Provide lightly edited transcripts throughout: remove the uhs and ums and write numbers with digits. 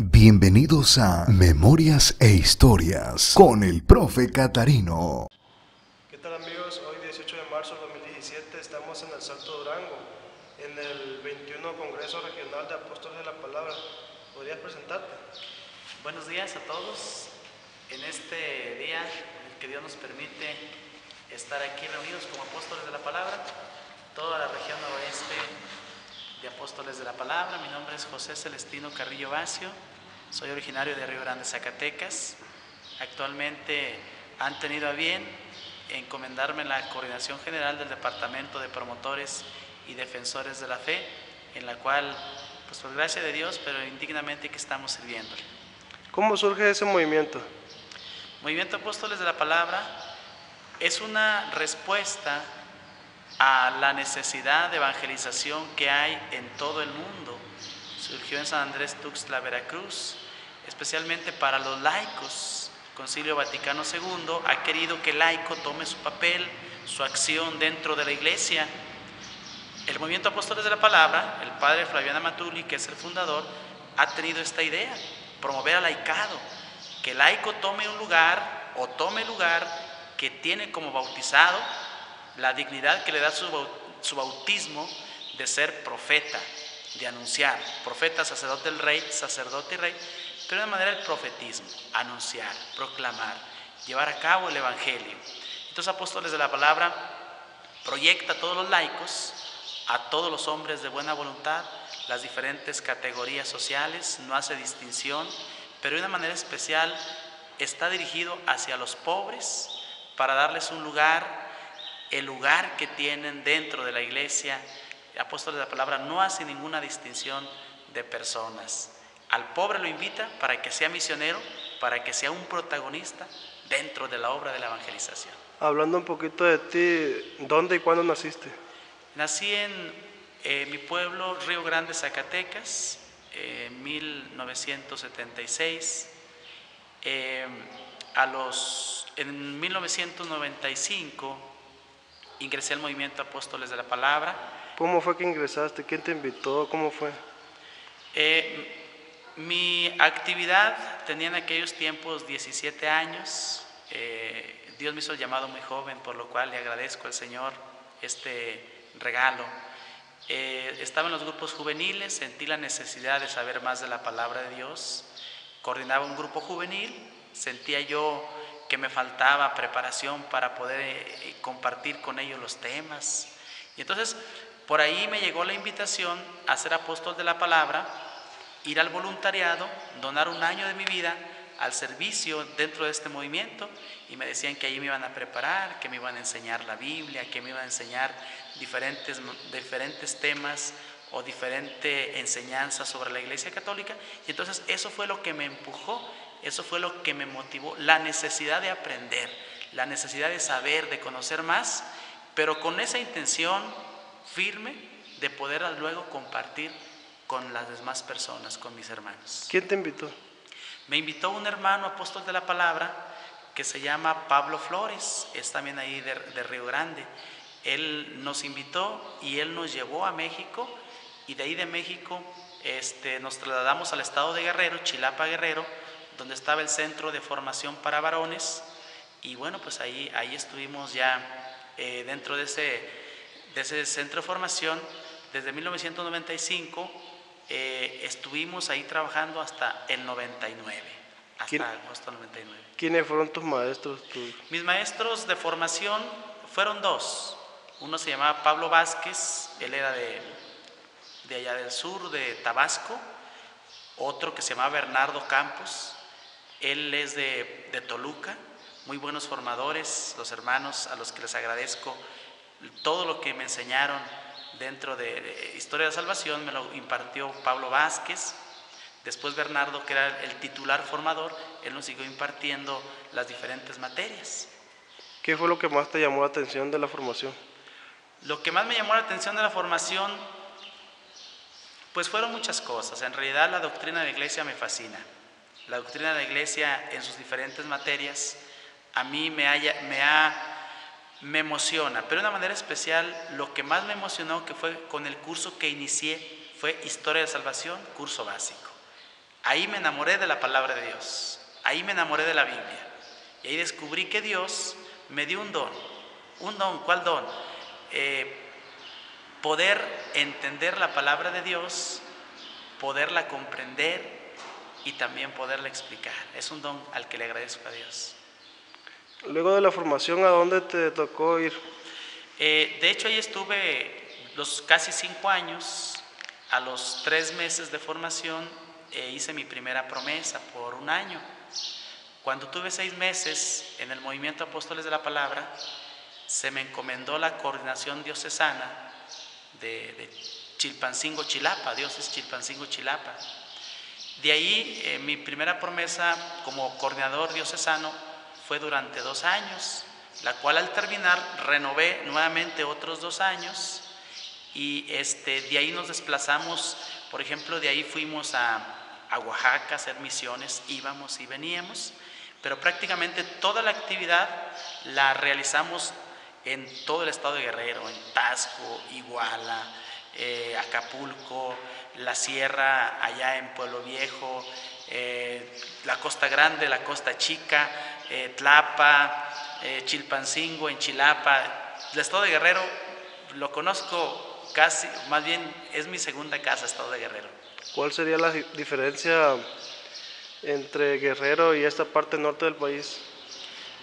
Bienvenidos a Memorias e Historias con el profe Catarino. ¿Qué tal amigos? Hoy 18 de marzo de 2017 estamos en el Salto Durango, en el 21 Congreso Regional de Apóstoles de la Palabra. ¿Podrías presentarte? Buenos días a todos. En este día en el que Dios nos permite estar aquí reunidos como apóstoles de la palabra, toda la región noroeste de Apóstoles de la Palabra. Mi nombre es José Celestino Carrillo Bacio, soy originario de Río Grande, Zacatecas. Actualmente han tenido a bien encomendarme en la coordinación general del Departamento de Promotores y Defensores de la Fe, en la cual, pues por gracia de Dios, pero indignamente que estamos sirviéndole. ¿Cómo surge ese movimiento? Movimiento Apóstoles de la Palabra es una respuesta a la necesidad de evangelización que hay en todo el mundo. Surgió en San Andrés Tuxtla, Veracruz, especialmente para los laicos. El Concilio Vaticano II ha querido que el laico tome su papel, su acción dentro de la iglesia. El Movimiento Apóstoles de la Palabra, el padre Flaviano Amatuli, que es el fundador, ha tenido esta idea: promover al laicado, que el laico tome un lugar o tome el lugar que tiene como bautizado, la dignidad que le da su bautismo de ser profeta, de anunciar, profeta, sacerdote y rey, pero de manera el profetismo, anunciar, proclamar, llevar a cabo el evangelio. Entonces, Apóstoles de la Palabra proyecta a todos los laicos, a todos los hombres de buena voluntad, las diferentes categorías sociales, no hace distinción, pero de una manera especial está dirigido hacia los pobres para darles un lugar, el lugar que tienen dentro de la iglesia. Apóstoles de la Palabra no hace ninguna distinción de personas. Al pobre lo invita para que sea misionero, para que sea un protagonista dentro de la obra de la evangelización. Hablando un poquito de ti, ¿dónde y cuándo naciste? Nací en mi pueblo, Río Grande, Zacatecas, en 1976. En 1995 ingresé al Movimiento Apóstoles de la Palabra. ¿Cómo fue que ingresaste? ¿Quién te invitó? ¿Cómo fue? Mi actividad tenía en aquellos tiempos 17 años. Dios me hizo el llamado muy joven, por lo cual le agradezco al Señor este regalo. Estaba en los grupos juveniles, sentí la necesidad de saber más de la palabra de Dios. Coordinaba un grupo juvenil, sentía yo que me faltaba preparación para poder compartir con ellos los temas. Y entonces por ahí me llegó la invitación a ser apóstol de la palabra, ir al voluntariado, donar un año de mi vida al servicio dentro de este movimiento, y me decían que ahí me iban a preparar, que me iban a enseñar la Biblia, que me iban a enseñar diferentes temas o diferente enseñanza sobre la Iglesia Católica. Y entonces eso fue lo que me empujó, eso fue lo que me motivó, la necesidad de aprender, la necesidad de saber, de conocer más, pero con esa intención firme de poder luego compartir con las demás personas, con mis hermanos. ¿Quién te invitó? Me invitó un hermano apóstol de la palabra que se llama Pablo Flores, es también ahí de Río Grande. Él nos invitó y él nos llevó a México, y de ahí de México nos trasladamos al estado de Guerrero, Chilapa, Guerrero, donde estaba el Centro de Formación para Varones. Y bueno, pues ahí estuvimos ya dentro de ese centro de formación desde 1995. Estuvimos ahí trabajando hasta el 99, hasta agosto del 99. ¿Quiénes fueron tus maestros? Mis maestros de formación fueron dos. Uno se llamaba Pablo Vázquez, él era de allá del sur, de Tabasco. Otro que se llamaba Bernardo Campos, él es de Toluca. Muy buenos formadores, los hermanos a los que les agradezco todo lo que me enseñaron dentro de Historia de la Salvación. Me lo impartió Pablo Vázquez. Después Bernardo, que era el titular formador, él nos siguió impartiendo las diferentes materias. ¿Qué fue lo que más te llamó la atención de la formación? Lo que más me llamó la atención de la formación, pues fueron muchas cosas. En realidad la doctrina de la Iglesia me fascina. La doctrina de la Iglesia en sus diferentes materias a mí me emociona, pero de una manera especial lo que más me emocionó, que fue con el curso que inicié, fue Historia de Salvación, curso básico. ahí me enamoré de la palabra de Dios, ahí me enamoré de la Biblia. Y ahí descubrí que Dios me dio un don. ¿Un don? ¿Cuál don? Poder entender la palabra de Dios, poderla comprender y también poderla explicar. Es un don al que le agradezco a Dios. Luego de la formación, ¿a dónde te tocó ir? De hecho, ahí estuve los casi 5 años. A los 3 meses de formación hice mi primera promesa por 1 año. Cuando tuve 6 meses en el Movimiento Apóstoles de la Palabra, se me encomendó la coordinación diocesana de Chilpancingo, Chilapa, diócesis Chilpancingo, Chilapa. De ahí mi primera promesa como coordinador diocesano fue durante 2 años, la cual al terminar renové nuevamente otros 2 años y de ahí nos desplazamos. Por ejemplo, de ahí fuimos a Oaxaca a hacer misiones, íbamos y veníamos, pero prácticamente toda la actividad la realizamos en todo el estado de Guerrero, en Tasco, Iguala, Acapulco, la sierra allá en Pueblo Viejo, la Costa Grande, la Costa Chica, Tlapa, Chilpancingo, en Chilapa. El estado de Guerrero lo conozco casi, más bien es mi segunda casa, estado de Guerrero. ¿Cuál sería la diferencia entre Guerrero y esta parte norte del país?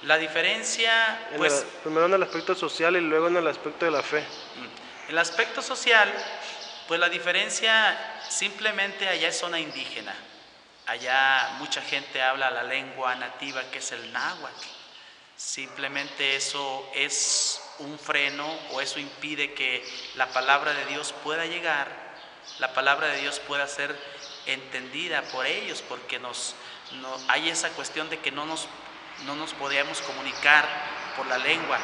La diferencia, pues... primero en el aspecto social y luego en el aspecto de la fe. El aspecto social, pues la diferencia simplemente allá es zona indígena. Allá mucha gente habla la lengua nativa que es el náhuatl. Simplemente eso es un freno o eso impide que la palabra de Dios pueda llegar, la palabra de Dios pueda ser entendida por ellos, porque hay esa cuestión de que no nos podíamos comunicar por la lengua.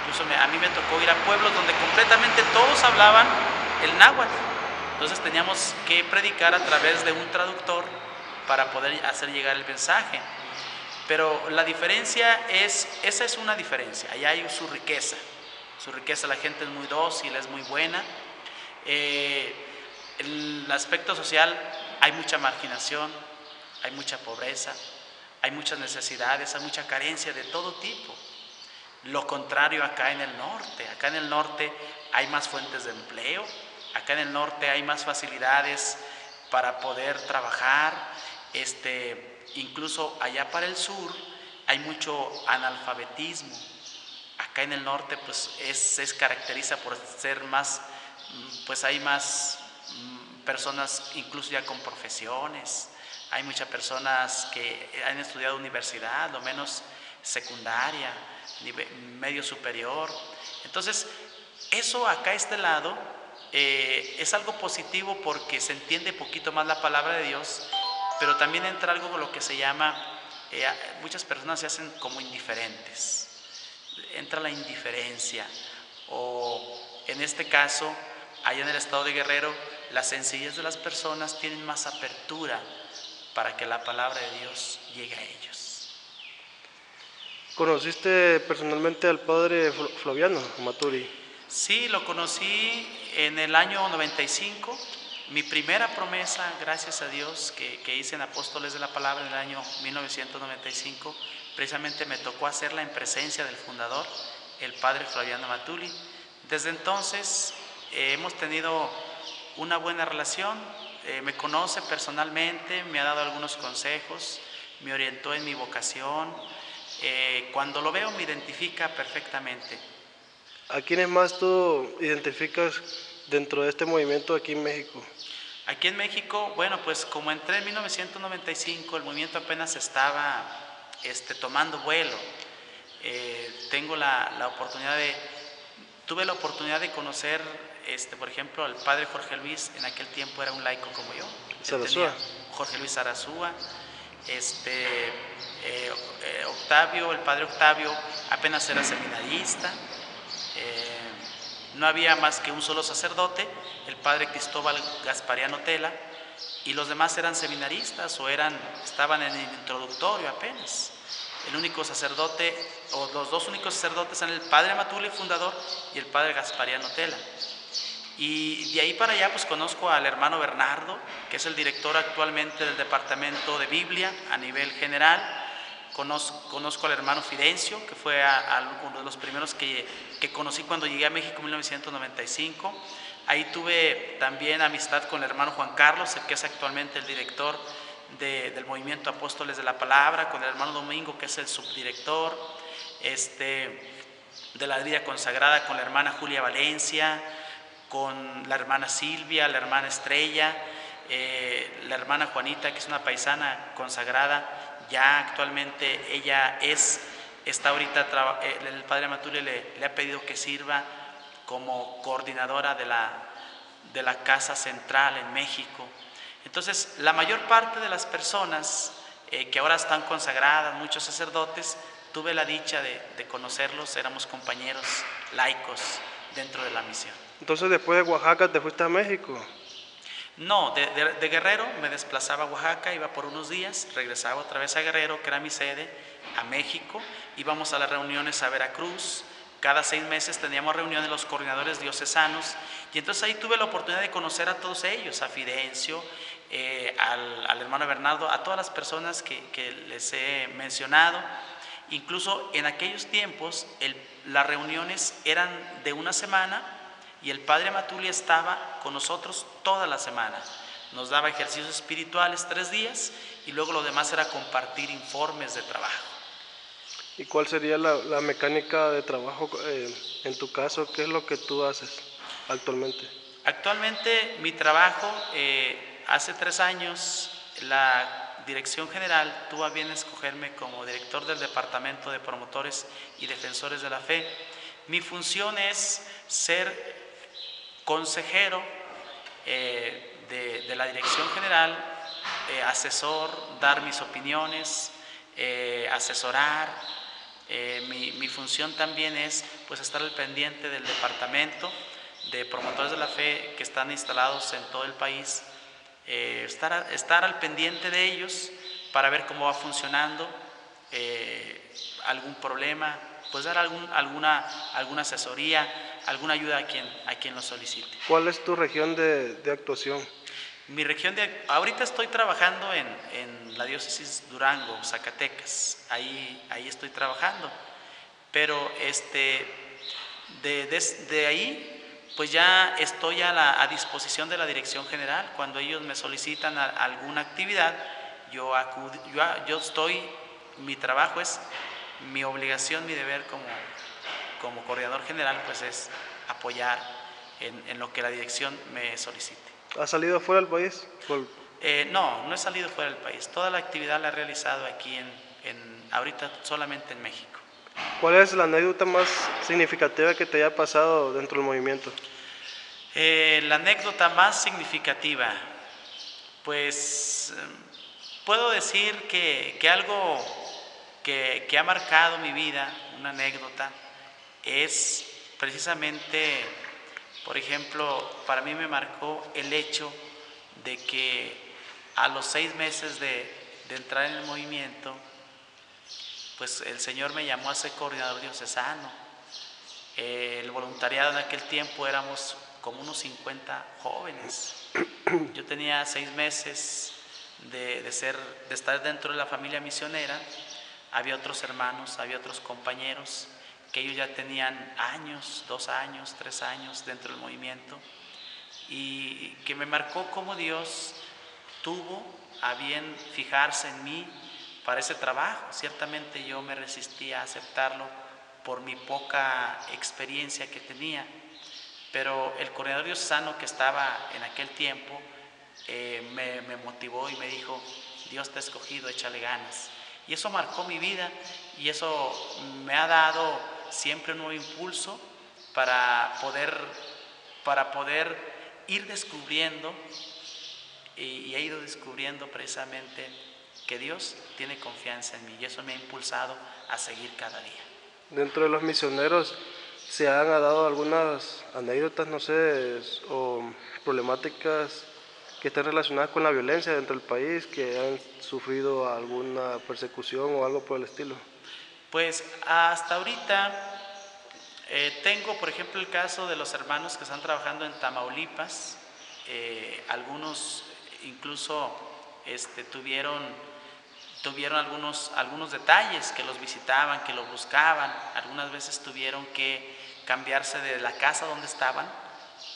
Incluso a mí me tocó ir a pueblos donde completamente todos hablaban el náhuatl. Entonces teníamos que predicar a través de un traductor para poder hacer llegar el mensaje. Pero la diferencia esa es una diferencia. Allá hay su riqueza, la gente es muy dócil, es muy buena. El aspecto social, hay mucha marginación, hay mucha pobreza, hay muchas necesidades, hay mucha carencia de todo tipo. Lo contrario acá en el norte hay más fuentes de empleo, acá en el norte hay más facilidades para poder trabajar, incluso allá para el sur hay mucho analfabetismo. Acá en el norte pues se caracteriza por ser más, pues hay más personas incluso ya con profesiones. Hay muchas personas que han estudiado universidad, lo menos secundaria, medio superior. Entonces, eso acá este lado es algo positivo porque se entiende poquito más la palabra de Dios, pero también entra algo con lo que se llama, muchas personas se hacen como indiferentes. Entra la indiferencia, o en este caso, allá en el estado de Guerrero, la sencillez de las personas tienen más apertura para que la palabra de Dios llegue a ellos. ¿Conociste personalmente al padre Flaviano Maturi? Sí, lo conocí en el año 95. Mi primera promesa, gracias a Dios, que hice en Apóstoles de la Palabra en el año 1995, precisamente me tocó hacerla en presencia del fundador, el padre Flaviano Maturi. Desde entonces hemos tenido una buena relación. Me conoce personalmente, me ha dado algunos consejos, me orientó en mi vocación. Cuando lo veo me identifica perfectamente. ¿A quiénes más tú identificas dentro de este movimiento aquí en México? Aquí en México, bueno, pues como entré en 1995, el movimiento apenas estaba tomando vuelo. Tuve la oportunidad de conocer, por ejemplo, al padre Jorge Luis. En aquel tiempo era un laico como yo. Sarasúa. Jorge Luis Sarasúa. Octavio, el padre Octavio, apenas era seminarista. No había más que un solo sacerdote, el padre Cristóbal Gaspariano Tela, y los demás eran seminaristas o estaban en el introductorio apenas. El único sacerdote, o los dos únicos sacerdotes eran el padre Matuli, fundador, y el padre Gaspariano Tela. Y de ahí para allá pues conozco al hermano Bernardo, que es el director actualmente del departamento de Biblia a nivel general. Conozco al hermano Fidencio, que fue uno de los primeros que conocí cuando llegué a México en 1995. Ahí tuve también amistad con el hermano Juan Carlos, el que es actualmente el director del Movimiento Apóstoles de la Palabra, con el hermano Domingo, que es el subdirector, de la vida consagrada, con la hermana Julia Valencia, con la hermana Silvia, la hermana Estrella, la hermana Juanita, que es una paisana consagrada. Ya actualmente ella está ahorita, el padre Matulio le ha pedido que sirva como coordinadora de la Casa Central en México. Entonces, la mayor parte de las personas que ahora están consagradas, muchos sacerdotes, tuve la dicha de conocerlos, éramos compañeros laicos dentro de la misión. Entonces, después de Oaxaca, ¿te fuiste a México? No, de Guerrero me desplazaba a Oaxaca, iba por unos días, regresaba otra vez a Guerrero, que era mi sede, a México, íbamos a las reuniones a Veracruz. Cada 6 meses teníamos reuniones los coordinadores diocesanos, y entonces ahí tuve la oportunidad de conocer a todos ellos, a Fidencio, al hermano Bernardo, a todas las personas que les he mencionado. Incluso en aquellos tiempos las reuniones eran de una semana, y el padre Matuli estaba con nosotros toda la semana. Nos daba ejercicios espirituales 3 días, y luego lo demás era compartir informes de trabajo. ¿Y cuál sería la mecánica de trabajo en tu caso? ¿Qué es lo que tú haces actualmente? Actualmente mi trabajo, hace 3 años, la Dirección General tuvo a bien escogerme como director del Departamento de Promotores y Defensores de la Fe. Mi función es ser consejero de la Dirección General, asesor, dar mis opiniones, asesorar. Mi función también es pues estar al pendiente del departamento de promotores de la fe que están instalados en todo el país, estar al pendiente de ellos para ver cómo va funcionando, algún problema, pues dar alguna asesoría, alguna ayuda a quien lo solicite. ¿Cuál es tu región de actuación? Mi región ahorita estoy trabajando en la diócesis Durango, Zacatecas, ahí estoy trabajando, pero de ahí pues ya estoy a disposición de la Dirección General. Cuando ellos me solicitan alguna actividad, yo estoy, mi trabajo es, mi obligación, mi deber como coordinador general, pues es apoyar en lo que la dirección me solicite. ¿Has salido fuera del país? No he salido fuera del país. Toda la actividad la he realizado aquí ahorita solamente en México. ¿Cuál es la anécdota más significativa que te haya pasado dentro del movimiento? La anécdota más significativa, pues puedo decir que algo que ha marcado mi vida, una anécdota, es precisamente, por ejemplo, para mí me marcó el hecho de que a los 6 meses de entrar en el movimiento, pues el Señor me llamó a ser coordinador diocesano. El voluntariado en aquel tiempo éramos como unos 50 jóvenes. Yo tenía 6 meses de estar dentro de la familia misionera. Había otros hermanos, había otros compañeros que ellos ya tenían años, 2 años, 3 años dentro del movimiento, y que me marcó cómo Dios tuvo a bien fijarse en mí para ese trabajo. Ciertamente yo me resistía a aceptarlo por mi poca experiencia que tenía, pero el coordinador diocesano que estaba en aquel tiempo me motivó y me dijo: Dios te ha escogido, échale ganas. Y eso marcó mi vida, y eso me ha dado siempre un nuevo impulso para poder ir descubriendo, y he ido descubriendo precisamente que Dios tiene confianza en mí, y eso me ha impulsado a seguir cada día. Dentro de los misioneros, ¿se han dado algunas anécdotas, no sé, o problemáticas que estén relacionadas con la violencia dentro del país, que han sufrido alguna persecución o algo por el estilo? Pues hasta ahorita Tengo, por ejemplo, el caso de los hermanos que están trabajando en Tamaulipas. Algunos incluso tuvieron algunos detalles, que los visitaban, que los buscaban. Algunas veces tuvieron que cambiarse de la casa donde estaban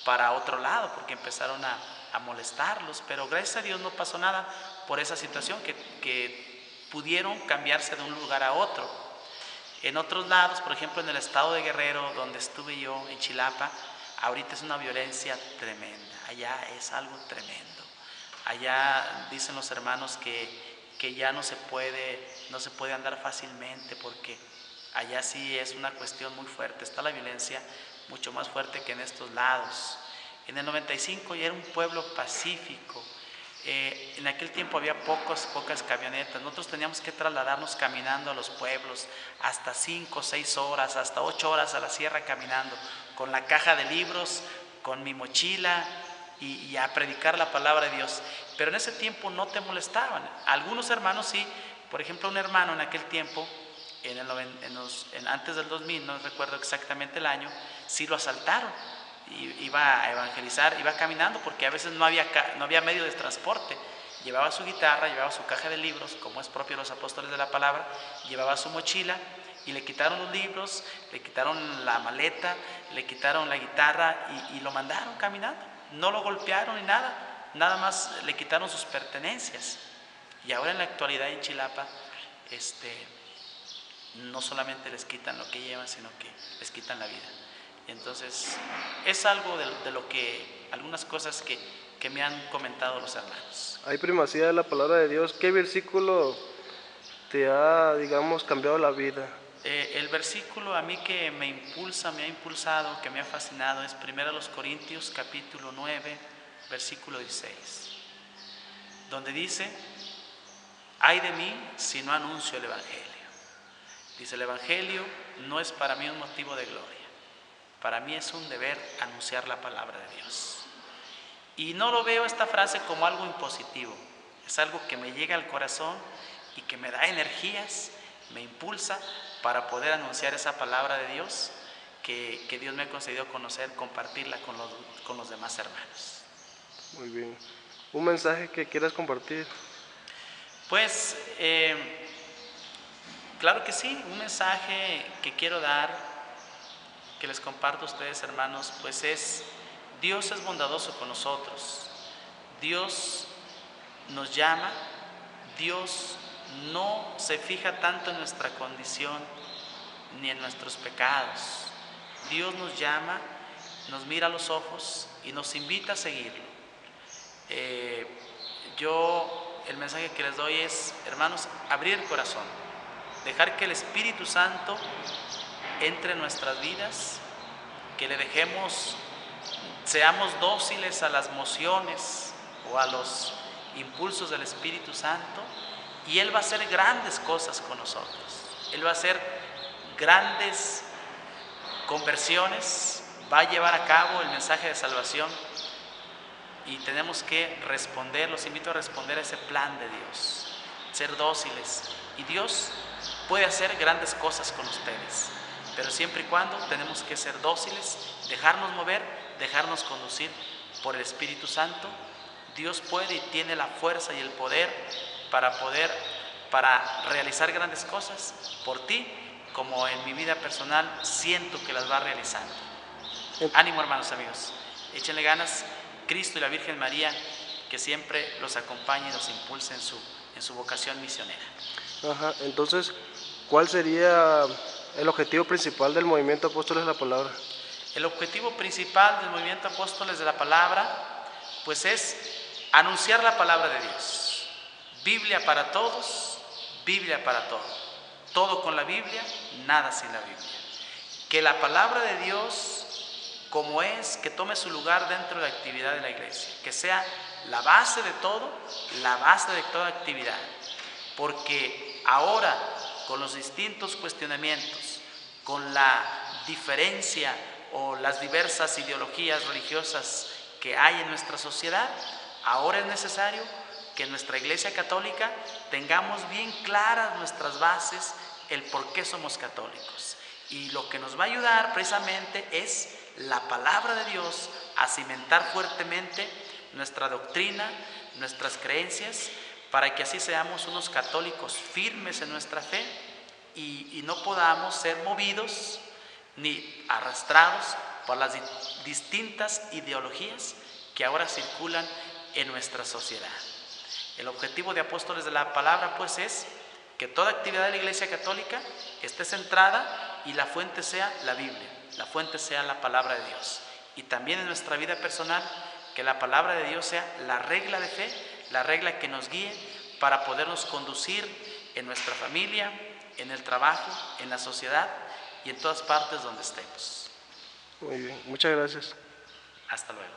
para otro lado porque empezaron a molestarlos, pero gracias a Dios no pasó nada por esa situación, que pudieron cambiarse de un lugar a otro. En otros lados, por ejemplo en el estado de Guerrero, donde estuve yo, en Chilapa, ahorita es una violencia tremenda. Allá es algo tremendo. Allá dicen los hermanos que ya no se puede andar fácilmente, porque allá sí es una cuestión muy fuerte. Está la violencia mucho más fuerte que en estos lados. En el 95 ya era un pueblo pacífico. En aquel tiempo había pocas camionetas. Nosotros teníamos que trasladarnos caminando a los pueblos hasta 5, 6 horas, hasta 8 horas a la sierra caminando, con la caja de libros, con mi mochila y a predicar la palabra de Dios. Pero en ese tiempo no te molestaban. Algunos hermanos sí. Por ejemplo, un hermano en aquel tiempo, antes del 2000, no recuerdo exactamente el año, sí lo asaltaron. Iba a evangelizar, iba caminando porque a veces no había medio de transporte. Llevaba su guitarra, llevaba su caja de libros, como es propio de los apóstoles de la palabra, llevaba su mochila y le quitaron los libros, le quitaron la maleta, le quitaron la guitarra y lo mandaron caminando. No lo golpearon ni nada, nada más le quitaron sus pertenencias. Y ahora en la actualidad en Chilapa, no solamente les quitan lo que llevan, sino que les quitan la vida. Entonces, es algo de lo que, algunas cosas que me han comentado los hermanos. Hay primacía de la palabra de Dios. ¿Qué versículo te ha, digamos, cambiado la vida? El versículo a mí que me ha impulsado, que me ha fascinado, es 1 Corintios capítulo 9, versículo 16, donde dice: ay de mí si no anuncio el Evangelio. Dice, el Evangelio no es para mí un motivo de gloria. Para mí es un deber anunciar la palabra de Dios. Y no lo veo esta frase como algo impositivo. Es algo que me llega al corazón y que me da energías, me impulsa para poder anunciar esa palabra de Dios que Dios me ha concedido conocer, compartirla con los demás hermanos. Muy bien. ¿Un mensaje que quieras compartir? Pues, claro que sí, un mensaje que quiero dar, que les comparto a ustedes, hermanos, pues es: Dios es bondadoso con nosotros. Dios nos llama. Dios no se fija tanto en nuestra condición ni en nuestros pecados. Dios nos llama, nos mira a los ojos y nos invita a seguirlo. El mensaje que les doy es, hermanos, abrir el corazón, dejar que el Espíritu Santo entre en nuestras vidas, que le dejemos, seamos dóciles a las mociones o a los impulsos del Espíritu Santo, y Él va a hacer grandes cosas con nosotros. Él va a hacer grandes conversiones, va a llevar a cabo el mensaje de salvación, y tenemos que responder. Los invito a responder a ese plan de Dios, ser dóciles, y Dios puede hacer grandes cosas con ustedes, pero siempre y cuando tenemos que ser dóciles, dejarnos mover, dejarnos conducir por el Espíritu Santo. Dios puede y tiene la fuerza y el poder para realizar grandes cosas por ti, como en mi vida personal siento que las va realizando. Ánimo, hermanos, amigos, échenle ganas. Cristo y la Virgen María, que siempre los acompañe y los impulse en su vocación misionera. Ajá. Entonces, ¿cuál sería el objetivo principal del movimiento Apóstoles de la Palabra? El objetivo principal del movimiento Apóstoles de la Palabra, pues es anunciar la palabra de Dios. Biblia para todos, Biblia para todo. Todo con la Biblia, nada sin la Biblia. Que la palabra de Dios, como es, que tome su lugar dentro de la actividad de la iglesia, que sea la base de todo, la base de toda actividad. Porque ahora, con los distintos cuestionamientos, con la diferencia o las diversas ideologías religiosas que hay en nuestra sociedad, ahora es necesario que en nuestra Iglesia Católica tengamos bien claras nuestras bases, el por qué somos católicos. Y lo que nos va a ayudar precisamente es la palabra de Dios a cimentar fuertemente nuestra doctrina, nuestras creencias, para que así seamos unos católicos firmes en nuestra fe y no podamos ser movidos ni arrastrados por las distintas ideologías que ahora circulan en nuestra sociedad. El objetivo de Apóstoles de la Palabra pues es que toda actividad de la Iglesia Católica esté centrada y la fuente sea la Biblia, la fuente sea la palabra de Dios. Y también en nuestra vida personal, que la palabra de Dios sea la regla de fe, la regla que nos guíe para podernos conducir en nuestra familia, en el trabajo, en la sociedad y en todas partes donde estemos. Muy bien, muchas gracias. Hasta luego.